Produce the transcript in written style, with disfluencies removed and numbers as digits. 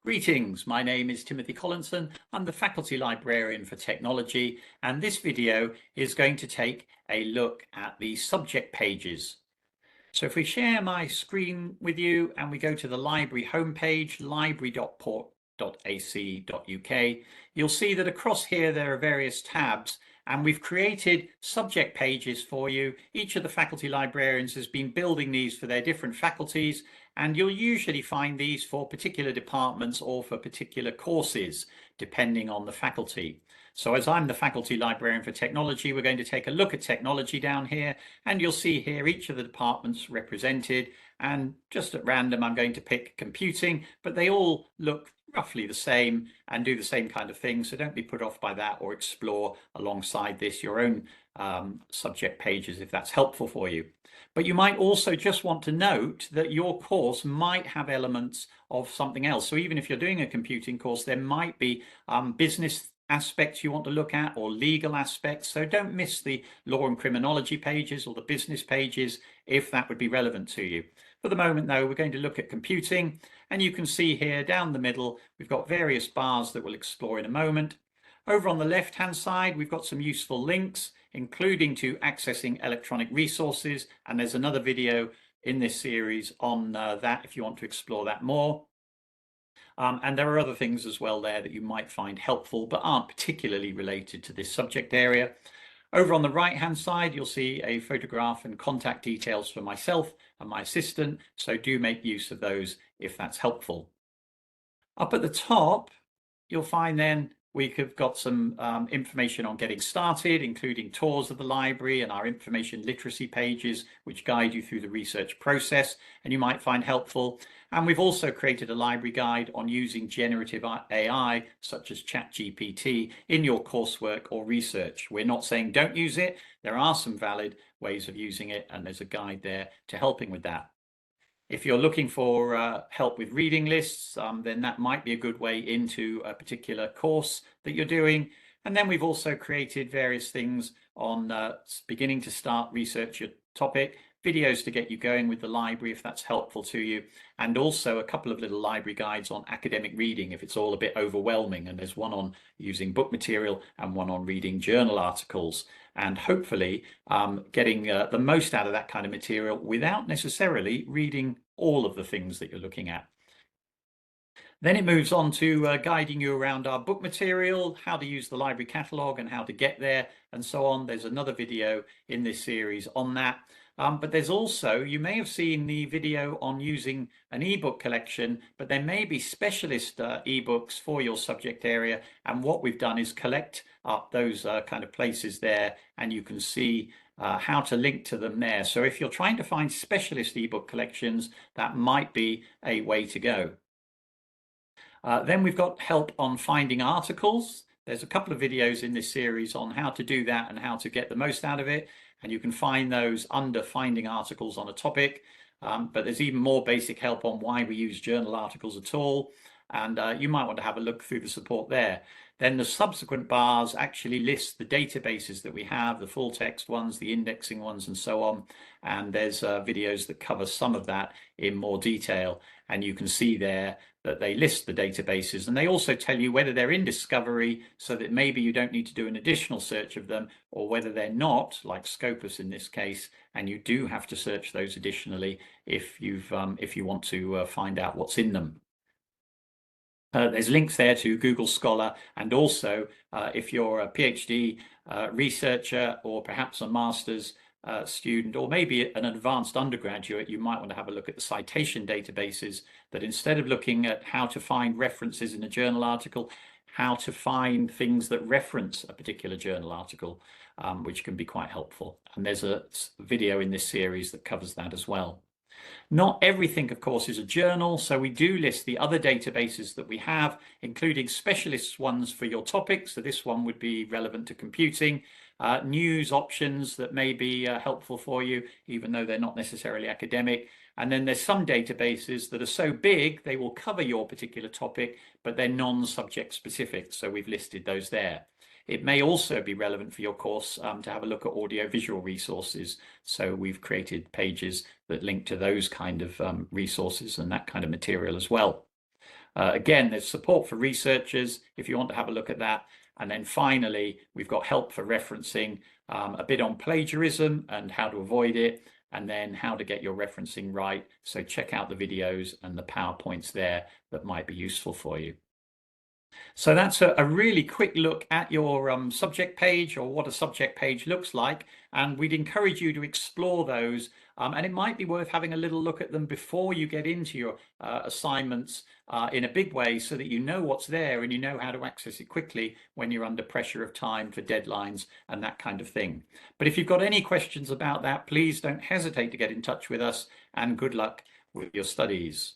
Greetings, my name is Timothy Collinson. I'm the Faculty Librarian for Technology, and this video is going to take a look at the subject pages. So if we share my screen with you and we go to the library homepage, library.port.ac.uk, you'll see that across here there are various tabs, and we've created subject pages for you. Each of the faculty librarians has been building these for their different faculties, and you'll usually find these for particular departments or for particular courses, depending on the faculty. So as I'm the Faculty Librarian for Technology, we're going to take a look at technology down here, and you'll see here each of the departments represented, and just at random I'm going to pick computing, but they all look roughly the same and do the same kind of thing, so don't be put off by that, or explore alongside this your own subject pages if that's helpful for you. But you might also just want to note that your course might have elements of something else. So even if you're doing a computing course, there might be business aspects you want to look at, or legal aspects. So don't miss the law and criminology pages or the business pages if that would be relevant to you. For the moment though, we're going to look at computing, and you can see here down the middle we've got various bars that we'll explore in a moment. Over on the left hand side we've got some useful links, including to accessing electronic resources, and there's another video in this series on that if you want to explore that more. And there are other things as well there that you might find helpful but aren't particularly related to this subject area. Over on the right hand side you'll see a photograph and contact details for myself and my assistant, so do make use of those if that's helpful. Up at the top you'll find then we've got some information on getting started, including tours of the library and our information literacy pages, which guide you through the research process and you might find helpful. And we've also created a library guide on using generative AI, such as ChatGPT, in your coursework or research. We're not saying don't use it. There are some valid ways of using it, and there's a guide there to helping with that. If you're looking for help with reading lists, then that might be a good way into a particular course that you're doing. And then we've also created various things on beginning to start research your topic, videos to get you going with the library if that's helpful to you, and also a couple of little library guides on academic reading if it's all a bit overwhelming, and there's one on using book material and one on reading journal articles, and hopefully getting the most out of that kind of material without necessarily reading all of the things that you're looking at. Then it moves on to guiding you around our book material, how to use the library catalogue and how to get there and so on. There's another video in this series on that. But there's also, you may have seen the video on using an ebook collection, but there may be specialist ebooks for your subject area. And what we've done is collect up those kind of places there, and you can see how to link to them there. So if you're trying to find specialist ebook collections, that might be a way to go. Then we've got help on finding articles. There's a couple of videos in this series on how to do that and how to get the most out of it. And you can find those under finding articles on a topic. But there's even more basic help on why we use journal articles at all. And you might want to have a look through the support there. Then the subsequent bars actually list the databases that we have, the full text ones, the indexing ones, and so on. And there's videos that cover some of that in more detail. And you can see there that they list the databases, and they also tell you whether they're in Discovery, so that maybe you don't need to do an additional search of them, or whether they're not, like Scopus in this case, and you do have to search those additionally if you want to find out what's in them. There's links there to Google Scholar, and also if you're a PhD researcher or perhaps a master's student, or maybe an advanced undergraduate, you might want to have a look at the citation databases, that instead of looking at how to find references in a journal article, how to find things that reference a particular journal article, which can be quite helpful. And there's a video in this series that covers that as well. Not everything, of course, is a journal, so we do list the other databases that we have, including specialist ones for your topic. So this one would be relevant to computing, news options that may be helpful for you, even though they're not necessarily academic. And then there's some databases that are so big they will cover your particular topic, but they're non-subject specific. So we've listed those there. It may also be relevant for your course to have a look at audiovisual resources. So we've created pages that link to those kind of resources and that kind of material as well. Again, there's support for researchers if you want to have a look at that. And then finally, we've got help for referencing, a bit on plagiarism and how to avoid it, and then how to get your referencing right. So check out the videos and the PowerPoints there that might be useful for you. So that's a really quick look at your subject page, or what a subject page looks like. And we'd encourage you to explore those. And it might be worth having a little look at them before you get into your assignments in a big way, so that you know what's there and you know how to access it quickly when you're under pressure of time for deadlines and that kind of thing. But if you've got any questions about that, please don't hesitate to get in touch with us, and good luck with your studies.